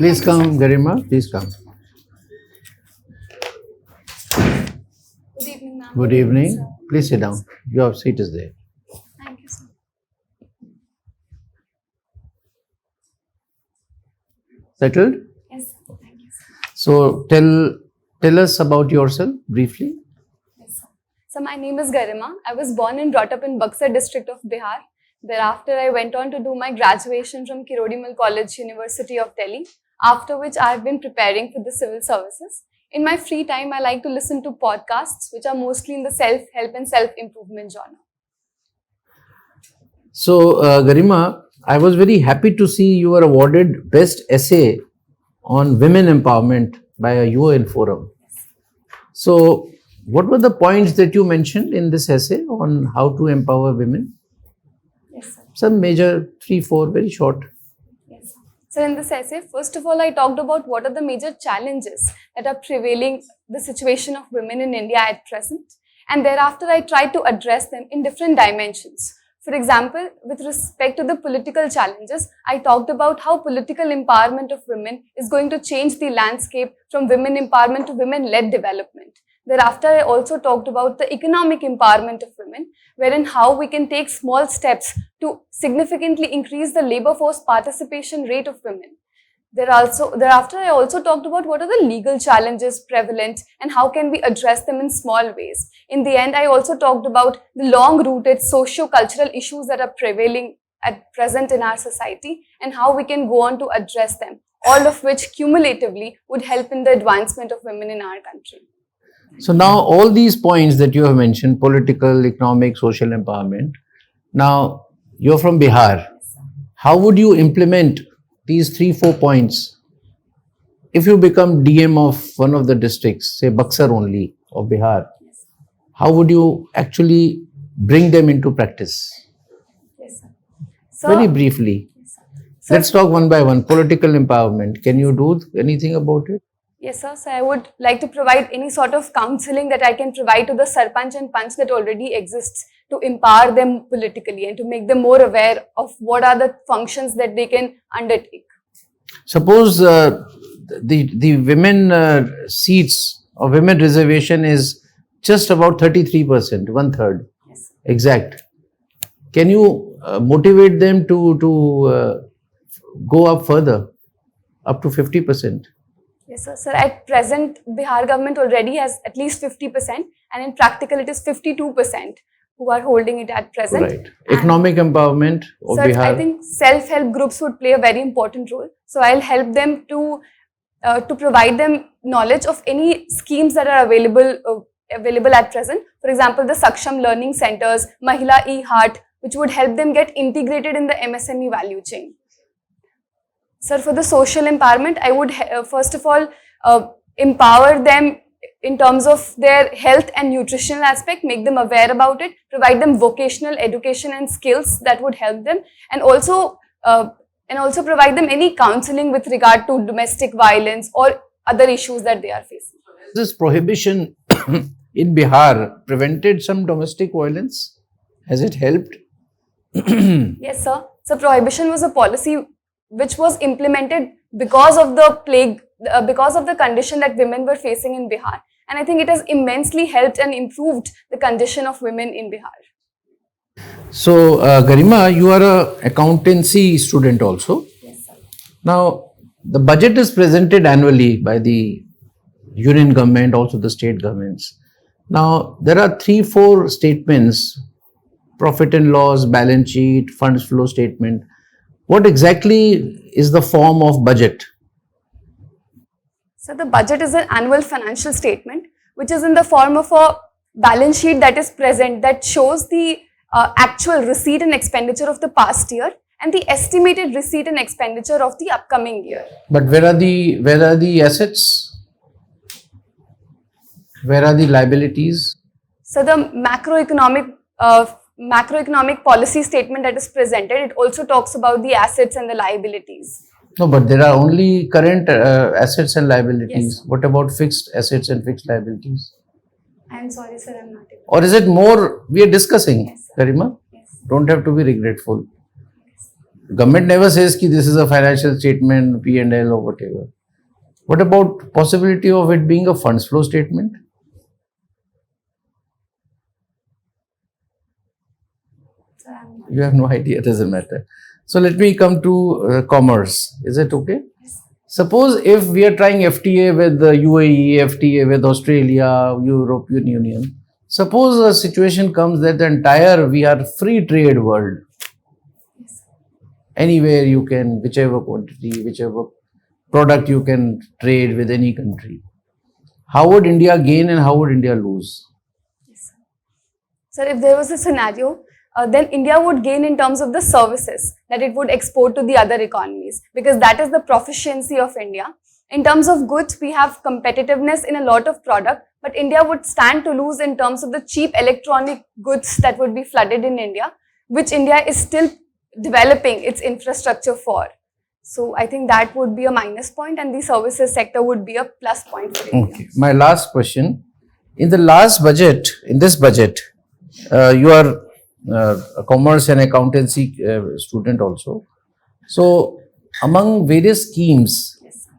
Please come, Garima. Please come. Good evening, ma'am. Good evening. sir. Please sit down. Your seat is there. Thank you, sir. Settled? Yes, sir. Thank you, sir. So tell us about yourself briefly. Yes, sir. So my name is Garima. I was born and brought up in Buxar district of Bihar. Thereafter, I went on to do my graduation from Kirodimal College, University of Delhi, after which I have been preparing for the civil services. In my free time, I like to listen to podcasts, which are mostly in the self-help and self-improvement genre. So Garima, I was very happy to see you were awarded Best Essay on Women Empowerment by a UN Forum. So what were the points that you mentioned in this essay on how to empower women? Yes, sir. Some major, 3, 4, very short. Yes. So in this essay, first of all, I talked about what are the major challenges that are prevailing the situation of women in India at present. And thereafter, I tried to address them in different dimensions. For example, with respect to the political challenges, I talked about how political empowerment of women is going to change the landscape from women empowerment to women-led development. Thereafter, I also talked about the economic empowerment of women, wherein how we can take small steps to significantly increase the labor force participation rate of women. Thereafter, I also talked about what are the legal challenges prevalent and how can we address them in small ways. In the end, I also talked about the long-rooted socio-cultural issues that are prevailing at present in our society and how we can go on to address them, all of which cumulatively would help in the advancement of women in our country. So now all these points that you have mentioned, political, economic, social empowerment, now you're from Bihar. How would you implement these 3, 4 points if you become DM of one of the districts, say Buxar only of Bihar? How would you actually bring them into practice? Yes, sir. So, Very briefly. So- Let's talk one by one. Political empowerment. Can you do anything about it? Yes, sir. So I would like to provide any sort of counseling that I can provide to the Sarpanch and Panch that already exists to empower them politically and to make them more aware of what are the functions that they can undertake. Suppose the women seats or women reservation is just about 33%, 1/3, Yes. exact. Can you motivate them to go up further, up to 50%? Yes, sir. Sir, at present, Bihar government already has at least 50%, and in practical, it is 52% who are holding it at present. Right. Economic empowerment of Sir, Bihar. I think self-help groups would play a very important role. So I'll help them to provide them knowledge of any schemes that are available at present. For example, the Saksham Learning Centers, Mahila E-Heart, which would help them get integrated in the MSME value chain. Sir, for the social empowerment, I would first of all empower them in terms of their health and nutritional aspect, make them aware about it, provide them vocational education and skills that would help them, and also provide them any counseling with regard to domestic violence or other issues that they are facing. This prohibition in Bihar prevented some domestic violence? Has it helped? Yes, sir. So prohibition was a policy which was implemented because of the plague, because of the condition that women were facing in Bihar. And I think it has immensely helped and improved the condition of women in Bihar. So, Garima, you are a accountancy student also. Yes, sir. Now, the budget is presented annually by the union government, also the state governments. Now, there are 3, 4 statements: profit and loss, balance sheet, funds flow statement. What exactly is the form of budget? So the budget is an annual financial statement, which is in the form of a balance sheet that is present, that shows the actual receipt and expenditure of the past year and the estimated receipt and expenditure of the upcoming year. But where are the assets? Where are the liabilities? So the macroeconomic policy statement that is presented, it also talks about the assets and the liabilities. No, but there are only current assets and liabilities. Yes. What about fixed assets and fixed liabilities? I am sorry, sir, I'm not able. Or is it more we are discussing, Yes, sir. Garima? Yes. Don't have to be regretful. Government never says ki this is a financial statement, P&L or whatever. What about possibility of it being a funds flow statement? Sir, I'm not. You have no idea, doesn't matter. So let me come to commerce. Is it okay? Yes. Suppose if we are trying FTA with the UAE, FTA with Australia, European Union, suppose a situation comes that the entire we are free trade world, Yes. anywhere you can, whichever quantity, whichever product you can trade with any country. How would India gain and how would India lose? Yes. Sir, if there was a scenario, then India would gain in terms of the services that it would export to the other economies, because that is the proficiency of India. In terms of goods, we have competitiveness in a lot of product, but India would stand to lose in terms of the cheap electronic goods that would be flooded in India, which India is still developing its infrastructure for. So I think that would be a minus point, and the services sector would be a plus point for India. Okay. My last question. In the last budget, in this budget, you are a commerce and accountancy student also. So, among various schemes, Yes, sir.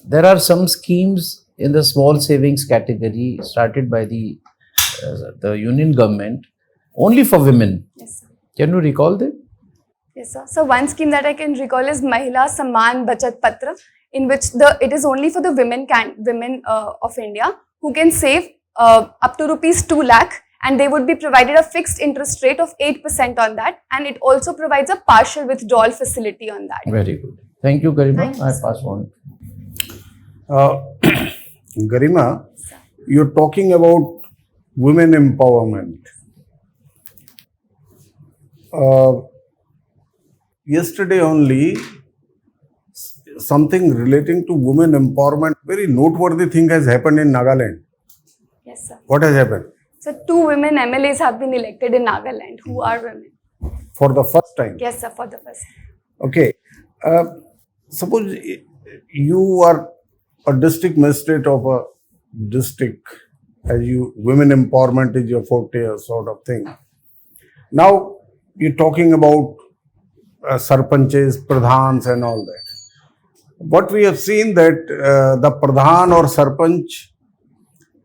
there are some schemes in the small savings category started by the union government only for women. Yes, sir. Can you recall them? Yes, sir. So one scheme that I can recall is Mahila Samman Bachat Patra, in which it is only for the women of India who can save up to rupees 2 lakh, and they would be provided a fixed interest rate of 8% on that, and it also provides a partial withdrawal facility on that. Very good. Thank you, Garima. Thank you, I sir. pass on. Garima, you're talking about women empowerment. Yesterday only, something relating to women empowerment, very noteworthy thing has happened in Nagaland. Yes, sir. What has happened? So 2 women MLAs have been elected in Nagaland who are women. For the first time. Yes, sir, for the first time. Okay. Suppose you are a district magistrate of a district, as women empowerment is your forte sort of thing. Now you're talking about sarpanches, pradhans and all that. What we have seen that the pradhan or sarpanch,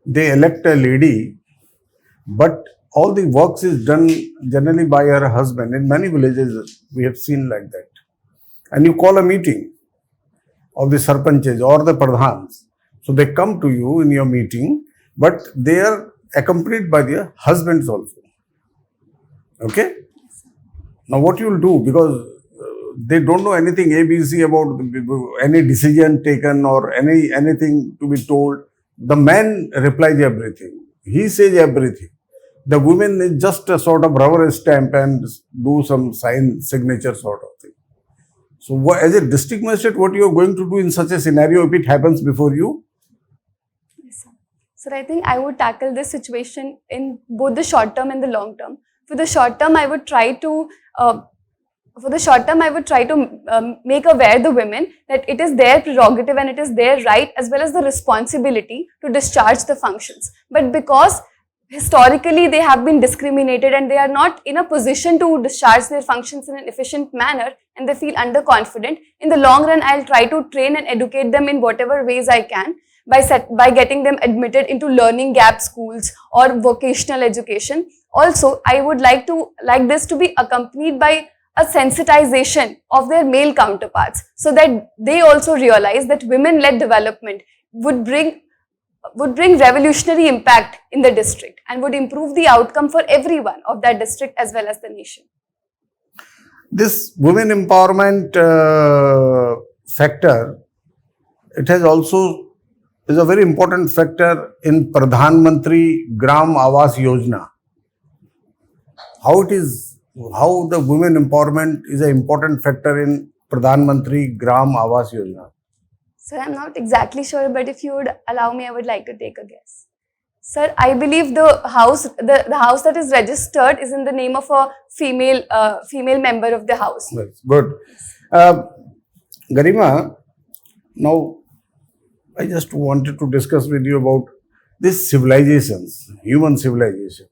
they elect a lady, but all the works is done generally by her husband. In many villages we have seen like that. And you call a meeting of the sarpanches or the pradhans. So they come to you in your meeting, but they are accompanied by their husbands also. Okay? Now what you will do, because they don't know anything ABC about any decision taken or anything to be told. The man replies everything. He says everything. The women is just a sort of rubber stamp and do some signature sort of thing. So as a district magistrate, what you are going to do in such a scenario if it happens before you? Yes, sir. So I think I would tackle this situation in both the short term and the long term. For the short term, I would try to make aware the women that it is their prerogative and it is their right as well as the responsibility to discharge the functions. But because historically they have been discriminated and they are not in a position to discharge their functions in an efficient manner and they feel underconfident, in the long run I'll try to train and educate them in whatever ways I can by getting them admitted into learning gap schools or vocational education. Also, I would like this to be accompanied by a sensitization of their male counterparts so that they also realize that women-led development would bring revolutionary impact in the district and would improve the outcome for everyone of that district as well as the nation. This women empowerment factor, it has also is a very important factor in Pradhan Mantri Gram Awas Yojana. How the women empowerment is an important factor in Pradhan Mantri Gram Awas Yojana? Sir, I'm not exactly sure, but if you would allow me, I would like to take a guess. Sir, I believe the house that is registered is in the name of a female member of the house. That's good. Garima, now I just wanted to discuss with you about these civilizations, human civilization.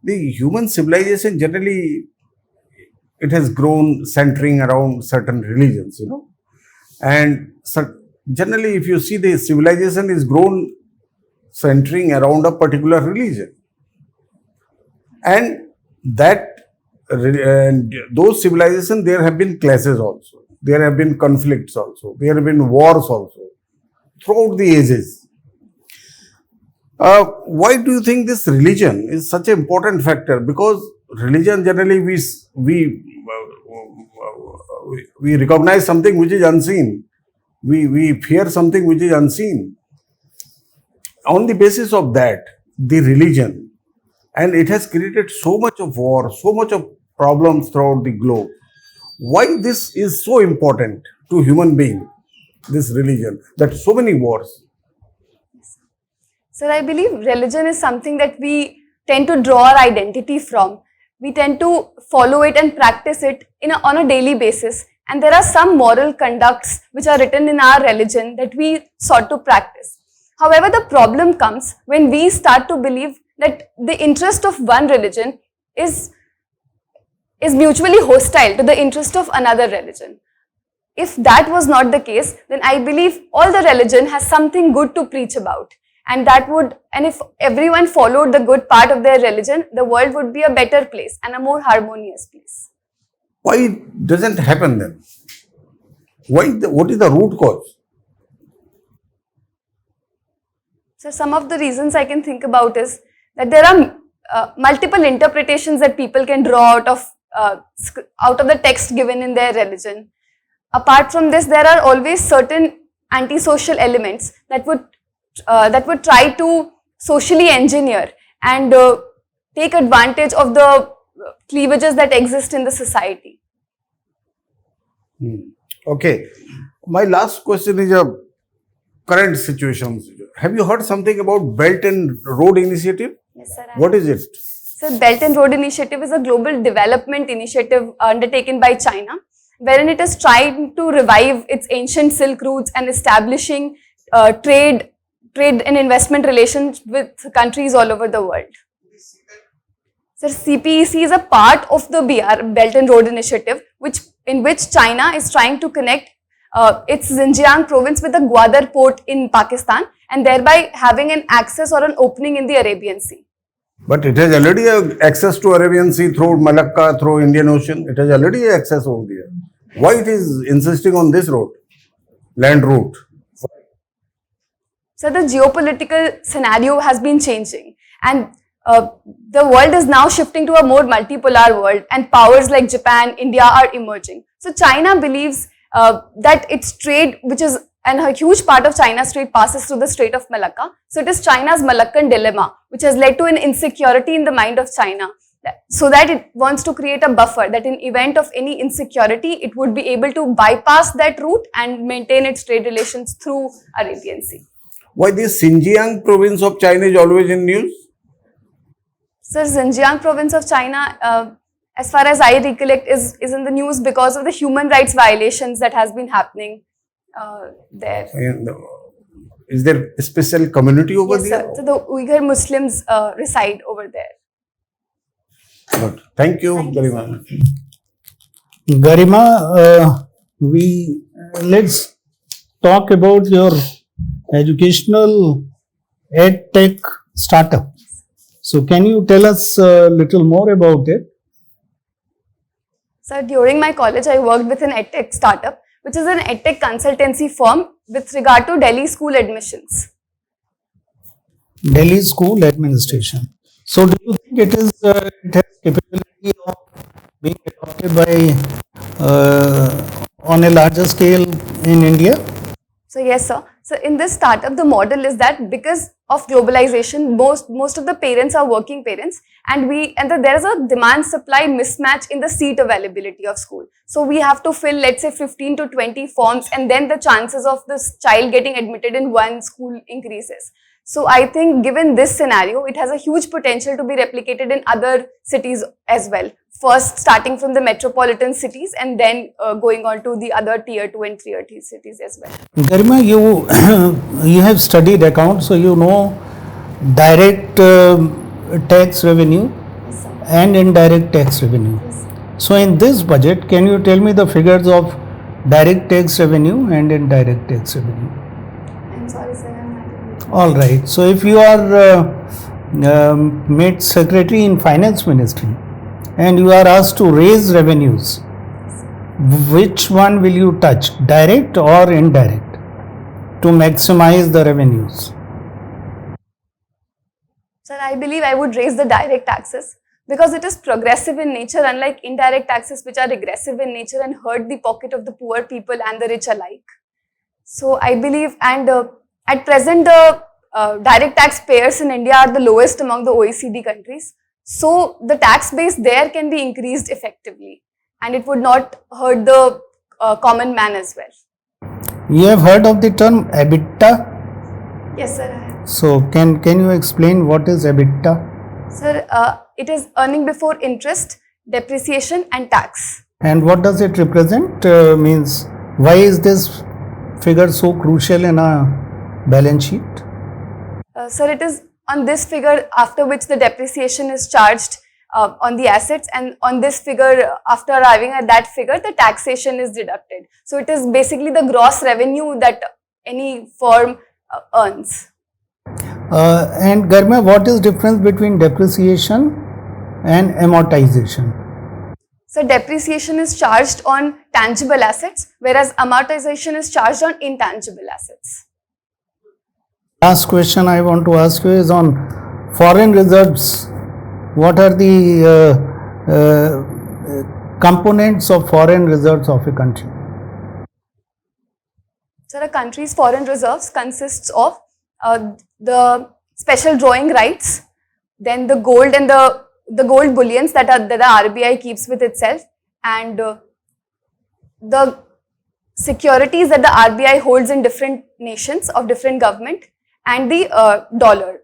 The human civilization generally it has grown centering around certain religions, and generally, if you see, the civilization is grown centering around a particular religion, and and those civilizations, there have been clashes also, there have been conflicts also, there have been wars also throughout the ages. Why do you think this religion is such an important factor? Because religion, generally we recognize something which is unseen. We fear something which is unseen. On the basis of that, the religion, and it has created so much of war, so much of problems throughout the globe. Why this is so important to human being, this religion, that so many wars? So I believe religion is something that we tend to draw our identity from. We tend to follow it and practice it on a daily basis. And there are some moral conducts which are written in our religion that we sought to practice. However, the problem comes when we start to believe that the interest of one religion is mutually hostile to the interest of another religion. If that was not the case, then I believe all the religion has something good to preach about. And if everyone followed the good part of their religion, the world would be a better place and a more harmonious place. Why it doesn't happen then? What is the root cause? So some of the reasons I can think about is that there are multiple interpretations that people can draw out of the text given in their religion. Apart from this, there are always certain antisocial elements that would try to socially engineer and take advantage of the cleavages that exist in the society. Okay. My last question is a current situation. Have you heard something about Belt and Road Initiative? Yes, sir. What is it? So Belt and Road Initiative is a global development initiative undertaken by China, wherein it is trying to revive its ancient Silk routes and establishing trade and investment relations with countries all over the world. So CPEC is a part of the Belt and Road Initiative, in which China is trying to connect its Xinjiang province with the Gwadar port in Pakistan, and thereby having an access or an opening in the Arabian Sea. But it has already access to Arabian Sea through Malacca, through Indian Ocean. It has already access over there. Why it is insisting on this route, land route? So the geopolitical scenario has been changing, and the world is now shifting to a more multipolar world, and powers like Japan, India are emerging. So China believes that its trade, and a huge part of China's trade passes through the Strait of Malacca. So it is China's Malaccan dilemma, which has led to an insecurity in the mind of China, so that it wants to create a buffer that in event of any insecurity, it would be able to bypass that route and maintain its trade relations through Arabian Sea. Why this Xinjiang province of China is always in news? So Xinjiang province of China, as far as I recollect, is in the news because of the human rights violations that has been happening there. And, is there a special community over Yes, there? sir. So the Uyghur Muslims reside over there. Good. Thank you very much. Garima, let's talk about your educational ed tech startup. So can you tell us a little more about it? So during my college, I worked with an edtech startup, which is an edtech consultancy firm with regard to Delhi school admissions. Delhi School Administration. So do you think it has capability of being adopted by on a larger scale in India? So yes, sir. So in this startup, the model is that because of globalization, most of the parents are working parents, and there is a demand-supply mismatch in the seat availability of school. So we have to fill, let's say, 15 to 20 forms, and then the chances of this child getting admitted in one school increases. So I think given this scenario, it has a huge potential to be replicated in other cities as well. First starting from the metropolitan cities and then going on to the other tier 2 and tier 3 cities as well. Garima, you have studied accounts, so you know direct tax revenue Yes, sir. and indirect tax revenue. Yes, sir. So in this budget, can you tell me the figures of direct tax revenue and indirect tax revenue? I'm sorry, sir, I'm not able to. All right. So if you are made secretary in finance ministry and you are asked to raise revenues, which one will you touch, direct or indirect, to maximize the revenues? Sir, I believe I would raise the direct taxes because it is progressive in nature, unlike indirect taxes, which are regressive in nature and hurt the pocket of the poor people and the rich alike. So I believe, and at present, the direct tax payers in India are the lowest among the OECD countries. So the tax base there can be increased effectively, and it would not hurt the common man as well. You have heard of the term EBITDA? Yes, sir, I have. So can you explain what is EBITDA? Sir, it is earning before interest, depreciation and tax. And what does it represent? Means why is this figure so crucial in a balance sheet? Sir, it is on this figure after which the depreciation is charged on the assets, and on this figure, after arriving at that figure, the taxation is deducted. So it is basically the gross revenue that any firm earns. And Garima, what is difference between depreciation and amortization? So depreciation is charged on tangible assets, whereas amortization is charged on intangible assets. Last question I want to ask you is on foreign reserves. What are the components of foreign reserves of a country? So a country's foreign reserves consists of the special drawing rights, then the gold and the gold bullions that the RBI keeps with itself, and the securities that the RBI holds in different nations of different government, and the dollar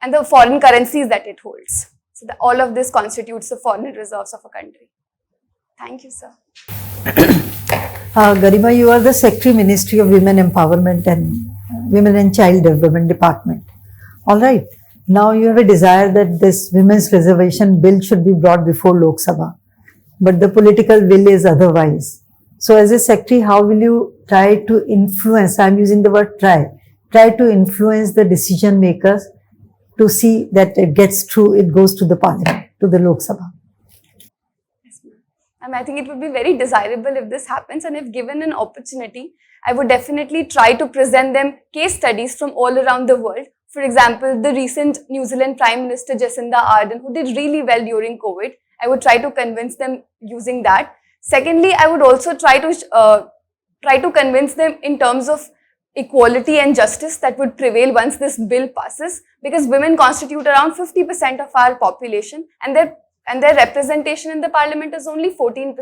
and the foreign currencies that it holds. So all of this constitutes the foreign reserves of a country. Thank you, sir. Garima, you are the Secretary, Ministry of Women Empowerment and Women and Child Development Department. All right. Now you have a desire that this Women's Reservation Bill should be brought before Lok Sabha, but the political will is otherwise. So as a Secretary, how will you try to influence, I am using the word try to influence the decision makers to see that it gets through, it goes to the Parliament, to the Lok Sabha? I think it would be very desirable if this happens, and if given an opportunity, I would definitely try to present them case studies from all around the world. For example, the recent New Zealand Prime Minister Jacinda Ardern, who did really well during COVID, I would try to convince them using that. Secondly, I would also try to convince them in terms of equality and justice that would prevail once this bill passes, because women constitute around 50% of our population, and their representation in the Parliament is only 14%.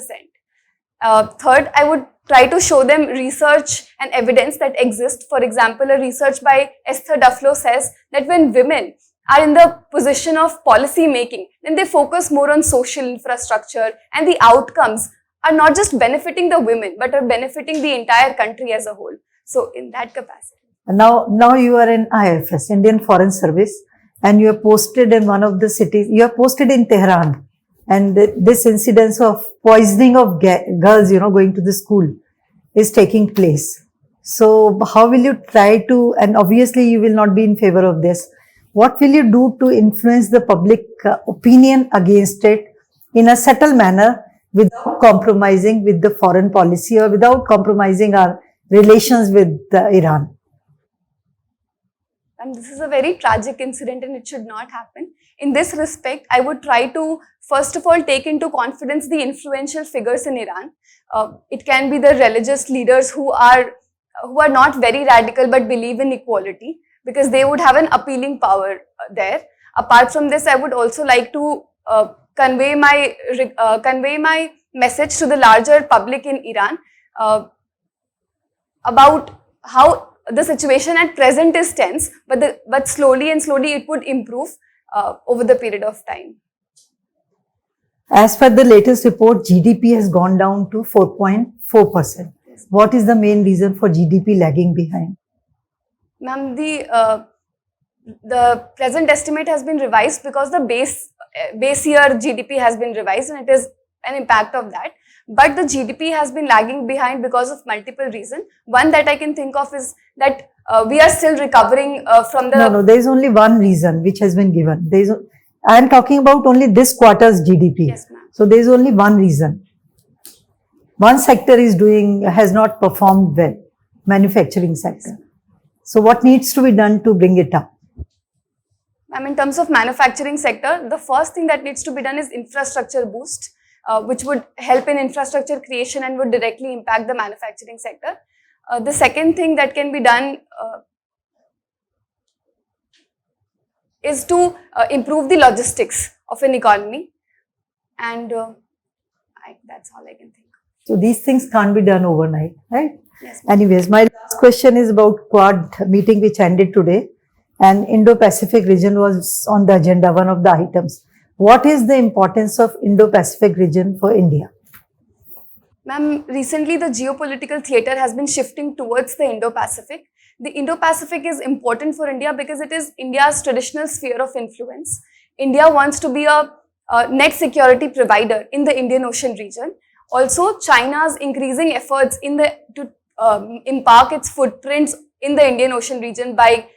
Third, I would try to show them research and evidence that exists. For example, a research by Esther Duflo says that when women are in the position of policy making, then they focus more on social infrastructure, and the outcomes are not just benefiting the women, but are benefiting the entire country as a whole. So in that capacity. Now you are in IFS, Indian Foreign Service, and you are posted in one of the cities, you are posted in Tehran, and this incidence of poisoning of girls, going to the school is taking place. So how will you try to, and obviously you will not be in favor of this, what will you do to influence the public opinion against it in a subtle manner without compromising with the foreign policy or without compromising our relations with Iran? And this is a very tragic incident and it should not happen. In this respect, I would try to first of all take into confidence the influential figures in Iran. It can be the religious leaders who are not very radical but believe in equality, because they would have an appealing power there. Apart from this, I would also like to convey my message to the larger public in Iran about how the situation at present is tense, but slowly it would improve over the period of time. As per the latest report, GDP has gone down to 4.4%. What is the main reason for GDP lagging behind? Ma'am, the present estimate has been revised because the base year GDP has been revised, and it is an impact of that. But the GDP has been lagging behind because of multiple reasons. One that I can think of is that we are still recovering from the... No, there is only one reason which has been given. I am talking about only this quarter's GDP. Yes, ma'am. So there is only one reason. One sector has not performed well, manufacturing sector. So what needs to be done to bring it up? In terms of manufacturing sector, the first thing that needs to be done is infrastructure boost, which would help in infrastructure creation and would directly impact the manufacturing sector. The second thing that can be done is to improve the logistics of an economy, and that's all I can think. So these things can't be done overnight, right? Yes, ma'am. Anyways, my last question is about Quad meeting which ended today, and Indo-Pacific region was on the agenda, one of the items. What is the importance of Indo-Pacific region for India? Ma'am, recently the geopolitical theatre has been shifting towards the Indo-Pacific. The Indo-Pacific is important for India because it is India's traditional sphere of influence. India wants to be a net security provider in the Indian Ocean region. Also, China's increasing efforts to impart its footprints in the Indian Ocean region by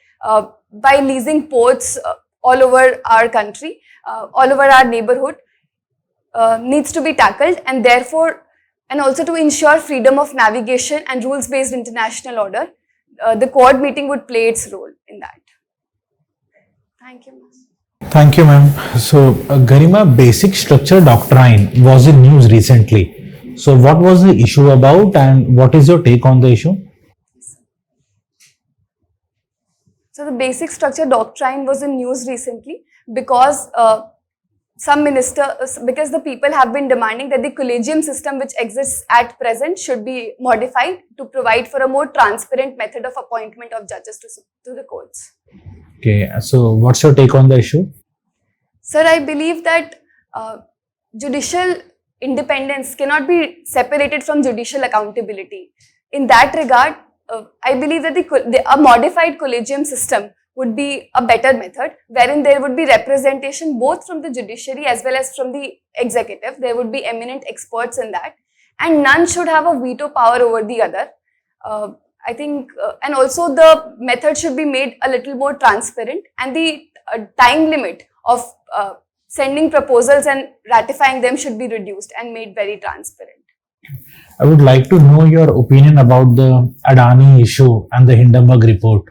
leasing ports all over our country, all over our neighborhood, needs to be tackled, and therefore, and also to ensure freedom of navigation and rules-based international order, the Quad meeting would play its role in that. Thank you, ma'am. Thank you, ma'am. So, Garima, basic structure doctrine was in news recently. So, what was the issue about, and what is your take on the issue? So, the basic structure doctrine was in news recently because because the people have been demanding that the collegium system which exists at present should be modified to provide for a more transparent method of appointment of judges to the courts. Okay, so what's your take on the issue? Sir, I believe that judicial independence cannot be separated from judicial accountability. In that regard, I believe that a modified collegium system would be a better method, wherein there would be representation both from the judiciary as well as from the executive. There would be eminent experts in that, and none should have a veto power over the other. I think, and also the method should be made a little more transparent, and the time limit of sending proposals and ratifying them should be reduced and made very transparent. I would like to know your opinion about the Adani issue and the Hindenburg report.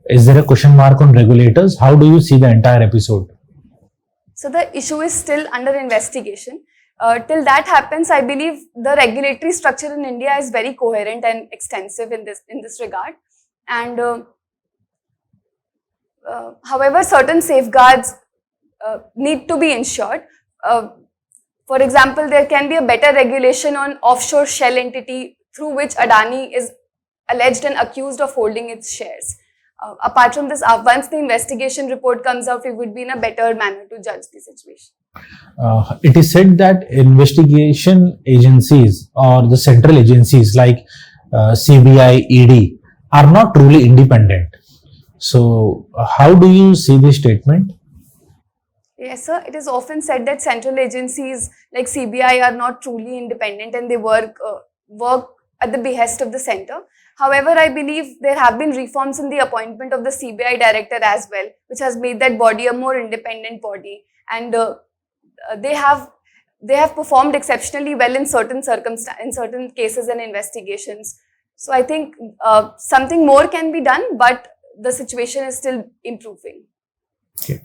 Is there a question mark on regulators? How do you see the entire episode? So the issue is still under investigation. Till that happens, I believe the regulatory structure in India is very coherent and extensive in this regard. And however, certain safeguards need to be ensured. For example, there can be a better regulation on offshore shell entity through which Adani is alleged and accused of holding its shares. Apart from this, once the investigation report comes out, we would be in a better manner to judge the situation. It is said that investigation agencies or the central agencies like CBI, ED are not truly independent. So, how do you see this statement? Yes, sir. It is often said that central agencies like CBI are not truly independent and they work at the behest of the center. However, I believe there have been reforms in the appointment of the CBI director as well, which has made that body a more independent body, and they have performed exceptionally well in certain cases and investigations. So I think something more can be done, but the situation is still improving. Okay.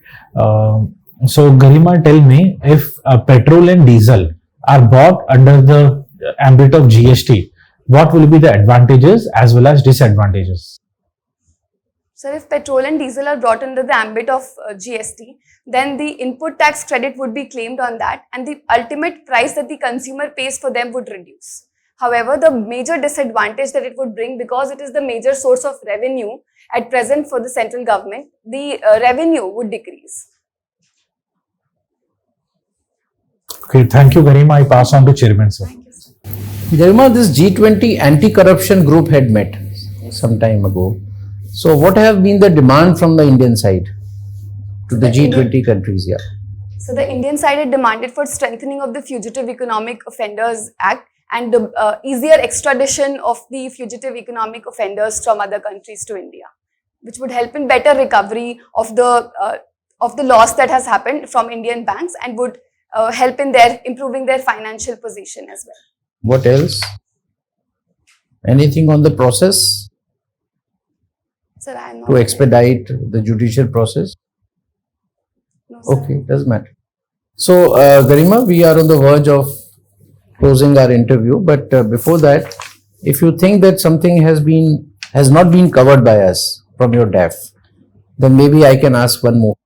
So, Garima, tell me, if petrol and diesel are bought under the ambit of GST, what will be the advantages as well as disadvantages? So, if petrol and diesel are brought under the ambit of GST, then the input tax credit would be claimed on that, and the ultimate price that the consumer pays for them would reduce. However, the major disadvantage that it would bring, because it is the major source of revenue at present for the central government, the revenue would decrease. Okay, thank you, Garima. I pass on to Chairman, sir. Garima, this G20 anti-corruption group had met some time ago. So what have been the demand from the Indian side to the G20 countries? Yeah. So the Indian side had demanded for strengthening of the Fugitive Economic Offenders Act and the easier extradition of the fugitive economic offenders from other countries to India, which would help in better recovery of the loss that has happened from Indian banks and would help in their improving their financial position as well. What else? Anything on the process Sir, I am not to expedite the judicial process? No, sir. Okay, doesn't matter. So, Garima, we are on the verge of closing our interview, but before that, if you think that something has not been covered by us from your DAF, then maybe I can ask one more.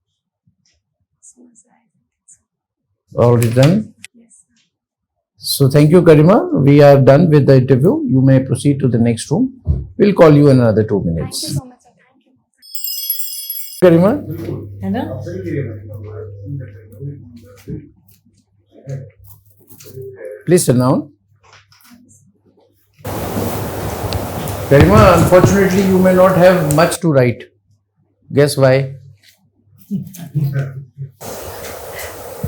Already done? Yes, sir. So thank you, Garima. We are done with the interview. You may proceed to the next room. We'll call you in another 2 Thank minutes. you so much, sir. Thank you. Garima, है ना? please sit down. Garima, unfortunately, you may not have much to write. Guess why?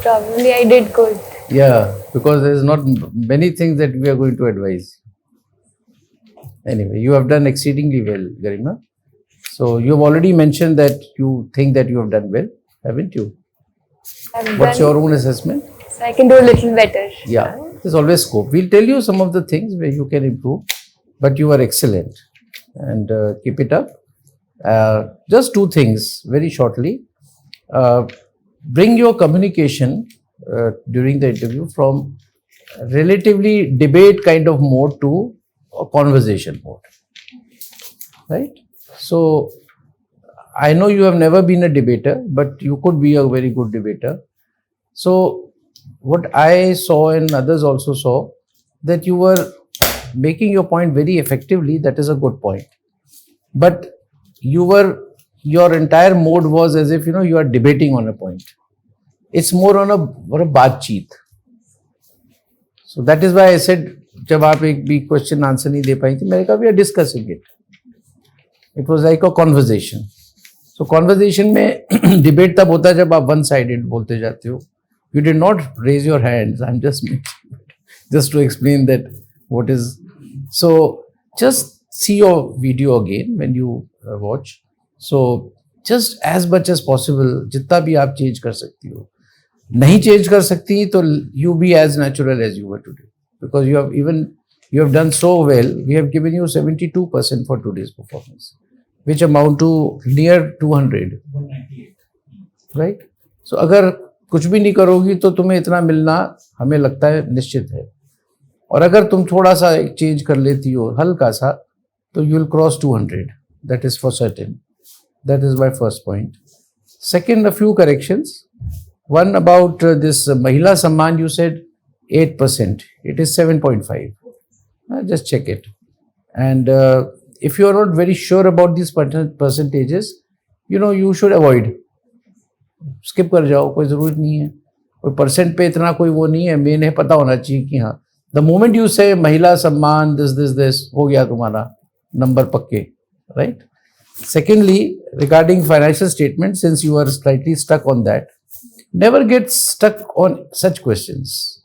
Probably I did good. Yeah, because there is not many things that we are going to advise. Anyway, you have done exceedingly well, Garima. So you have already mentioned that you think that you have done well, haven't you? What's your own assessment? So I can do a little better. Yeah, there's always scope. We'll tell you some of the things where you can improve, but you are excellent and keep it up. Just 2 things very shortly. Bring your communication during the interview from relatively debate kind of mode to a conversation mode, right? So I know you have never been a debater, but you could be a very good debater. So what I saw and others also saw, that you were making your point very effectively. That is a good point. But your entire mode was as if, you are debating on a point. It's more on a baatcheet. So that is why I said, जब आप एक भी question answer नहीं दे पाई थी, मैंने कहा we are discussing it. It was like a conversation. So conversation में debate तब होता है जब आप one sided बोलते जाते हो. You did not raise your hands. I'm just to explain that what is. So just see your video again when you watch. So just as much as possible, जितना भी आप change कर सकती हो. नहीं change कर सकती तो you be as natural as you were today, because you have done so well. We have given you 72% for today's performance, which amount to near 200, right? So अगर कुछ भी नहीं करोगी तो तुम्हें इतना मिलना हमें लगता है निश्चित है, और अगर तुम थोड़ा सा चेंज कर लेती हो हल्का सा तो you will cross 200. That is for certain. That is my first point. Second, a few corrections. One about this Mahila Samman, you said 8%. It is 7.5. Just check it. And if you are not very sure about these percentages, you should avoid. Skip कर जाओ, कोई ज़रूरत नहीं है. कोई percent पे इतना कोई वो नहीं है. मेन है पता होना चाहिए कि हाँ, the moment you say महिला सम्मान this हो गया तुम्हारा नंबर पक्के, right? Secondly, regarding financial statement, since you are slightly stuck on that, never get stuck on such questions.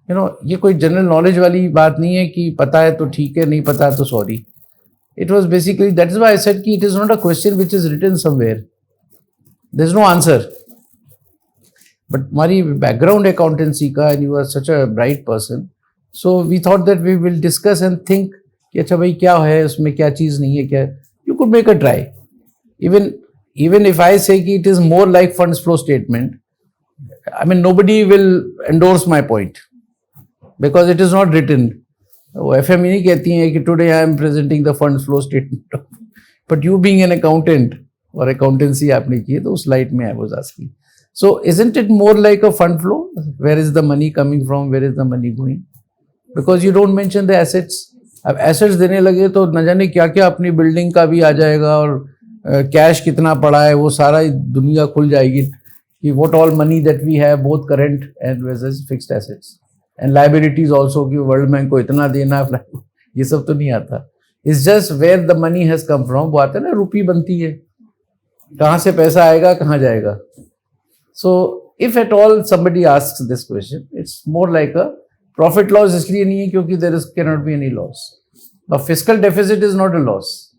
ये कोई जनरल नॉलेज वाली बात नहीं है कि पता है तो ठीक है, नहीं पता तो sorry. It was basically, that is why I said कि it is not a question which is written somewhere. There is no answer. But हमारी background accountancy का, and you are such a bright person, so we thought that we will discuss and think कि अच्छा भाई क्या है उसमें, क्या चीज़ नहीं है, क्या. You could make a try. Even if I say कि it is more like funds flow statement, I mean nobody will endorse my point because it is not written. FME नहीं कहती है कि today I am presenting the funds flow statement. But you being an accountant और accountancy आपने की है तो उस light में I was asking. So isn't it more like a fund flow? Where is the money coming from? Where is the money going? Because you don't mention the assets. अब assets देने लगे तो न जाने क्या क्या अपनी बिल्डिंग का भी आ जाएगा, और कैश कितना पड़ा है वो सारा दुनिया खुल जाएगी कि what all money that we have, both current and versus fixed assets and liabilities also, कि वर्ल्ड बैंक को इतना देना, ये सब तो नहीं आता. It's just where the money has come from. वो आता है ना, रुपी बनती है, कहाँ से पैसा आएगा कहाँ जाएगा. So if at all somebody asks this question, it's more like a profit loss इसलिए नहीं है क्योंकि there cannot be any loss. A fiscal deficit is not a loss.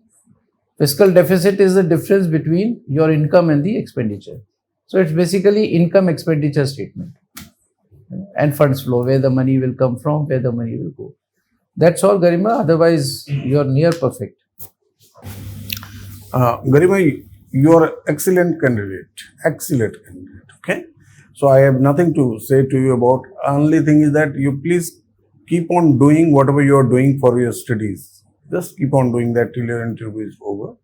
Fiscal deficit is the difference between your income and the expenditure. So it's basically income expenditure statement and funds flow, where the money will come from, where the money will go. That's all, Garima. Otherwise, you're near perfect. Garima, you are excellent candidate. Excellent candidate. Okay. So I have nothing to say to you about. Only thing is that you please keep on doing whatever you are doing for your studies. Just keep on doing that till your interview is over.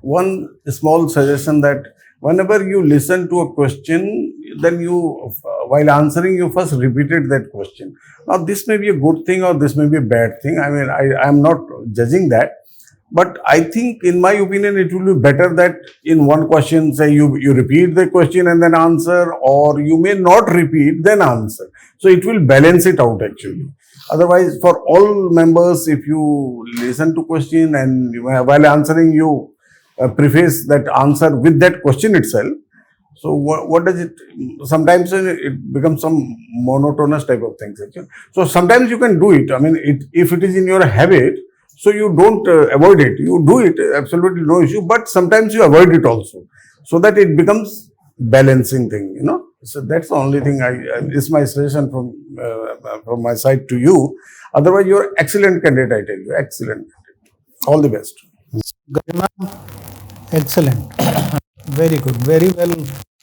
One small suggestion that whenever you listen to a question, then you, while answering, you first repeated that question. Now, this may be a good thing or this may be a bad thing. I mean, I am not judging that. But I think, in my opinion, it will be better that in one question, say you repeat the question and then answer, or you may not repeat, then answer. So it will balance it out actually. Otherwise, for all members, if you listen to question and while answering, you preface that answer with that question itself. So what does it? Sometimes it becomes some monotonous type of things actually. So sometimes you can do it. I mean, if it is in your habit. So you don't avoid it. You do it, absolutely no issue. But sometimes you avoid it also, so that it becomes balancing thing. You know. So that's the only thing. Is my suggestion from my side to you. Otherwise, you are excellent candidate. I tell you, excellent. All the best. Garima, excellent. Very good. Very well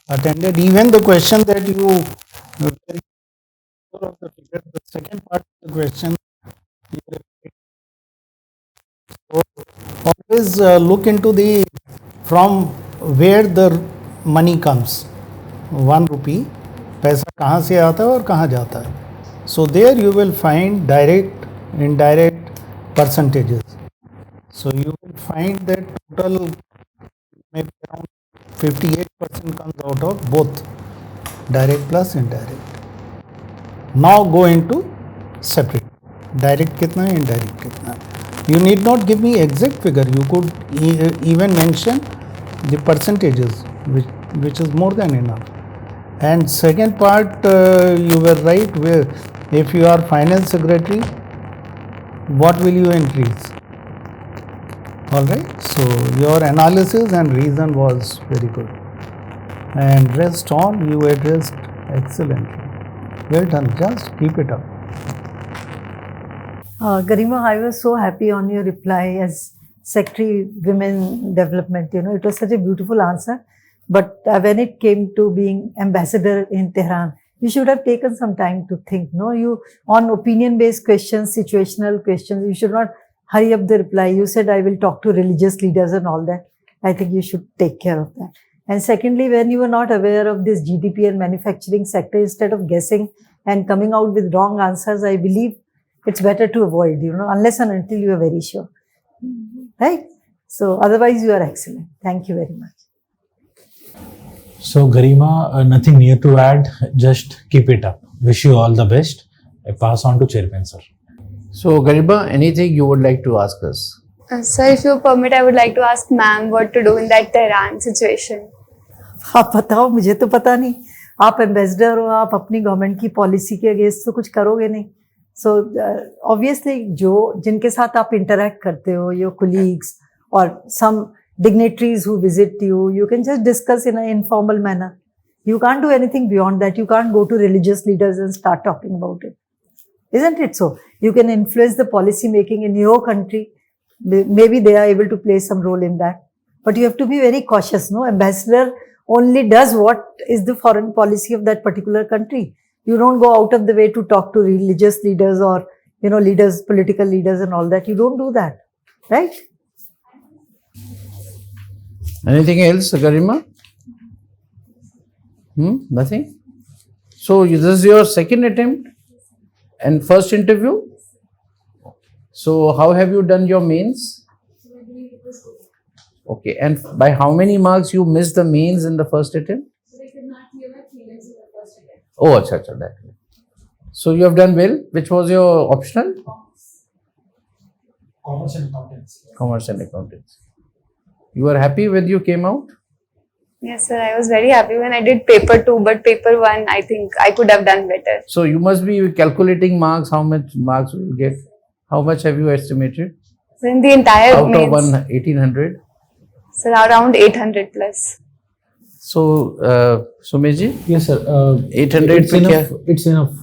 attended. Even the question that you, the second part of the question, always look into the from where the money comes. 1 rupee, पैसा कहाँ से आता है और कहाँ जाता है. So there you will find direct, indirect percentages. So you will find that total maybe around 58% comes out of both direct plus indirect. Now go into separate. Direct कितना है, indirect कितना है. You need not give me exact figure. You could even mention the percentages, which is more than enough. And second part, you were right. Where if you are finance secretary, what will you increase? All right. So your analysis and reason was very good. And rest on, you addressed excellently. Well done. Just keep it up. Garima, I was so happy on your reply as Secretary Women Development. You know, it was such a beautiful answer. But when it came to being ambassador in Tehran, you should have taken some time to think. No, you on opinion-based questions, situational questions, you should not hurry up the reply. You said I will talk to religious leaders and all that. I think you should take care of that. And secondly, when you were not aware of this GDP and manufacturing sector, instead of guessing and coming out with wrong answers, I believe it's better to avoid, you know, unless and until you are very sure. Right? So otherwise you are excellent. Thank you very much. So Garima, nothing new to add. Just keep it up. Wish you all the best. I pass on to Chairman sir. So Garima, anything you would like to ask us? Sir, if you permit, I would like to ask ma'am what to do in that Tehran situation. आप बताओ, मुझे तो पता नहीं. आप ambassador हो, आप अपनी गवर्नमेंट की पॉलिसी के अगेंस्ट तो कुछ करोगे नहीं. सो ऑब्वियसली जिनके साथ आप इंटरेक्ट करते हो, योर कोलीग्स और सम dignitaries who visit you, you can just discuss in an informal manner. You can't do anything beyond that. You can't go to religious leaders and start talking about it. Isn't it so? You can influence the policy making in your country. Maybe they are able to play some role in that. But you have to be very cautious. No, ambassador only does what is the foreign policy of that particular country. You don't go out of the way to talk to religious leaders or, you know, leaders, political leaders and all that. You don't do that. Right? Anything else, Garima? Nothing? So this is your second attempt and first interview? So how have you done your mains? Okay, and by how many marks you missed the mains in the first attempt? Oh, acha, that way. So you have done well. Which was your optional? Commerce and accountancy. Commerce and accountancy. You are happy when you came out? Yes, sir. I was very happy when I did paper 2, but paper 1, I think I could have done better. So you must be calculating marks, how much marks you will get. How much have you estimated? So in the entire Out of mains, 1800? sir, around 800 plus. So, Sumesh ji, Yes, sir. 800 it's पे क्या? enough. It's enough.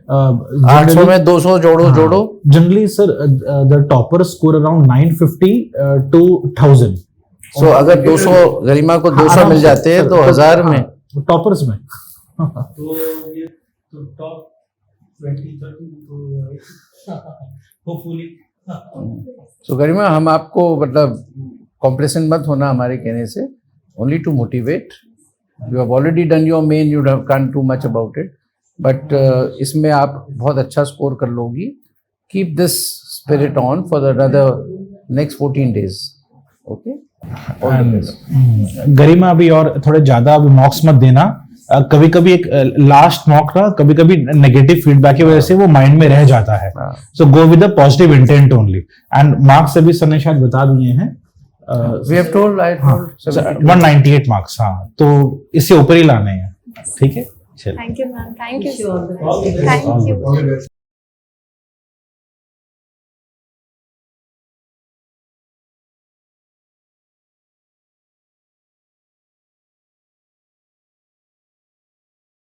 800 में 200 जोड़ो जोड़ो. Generally, sir, the toppers score around 950 to 1000. So अगर 200 गरिमा को 200 आराम मिल से, जाते हैं sir, तो 1000 में. टॉपर्स में. तो ये तो टॉप 20-30 तो होपफुली So गरिमा, हम आपको मतलब कॉम्प्लेसेंट मत होना हमारे कहने से. Only to motivate. You have already done your main. You can't do much about it. But इसमें आप बहुत अच्छा स्कोर कर लोगी. Keep this spirit on for the another next 14 days. Okay. All the best. गरिमा अभी और थोड़े ज्यादा अभी मॉक्स मत देना. कभी कभी एक लास्ट मॉक ना कभी कभी नेगेटिव फीडबैक की वजह से वो माइंड में रह जाता है. So go with the positive intent only. And marks अभी सर ने शायद बता दिए हैं. We have told. I told. 198 marks. हाँ, तो इससे ऊपर ही लाने हैं. ठीक है, चलिए. Thank you, ma'am. Thank you. Wish you all the best. Thank you.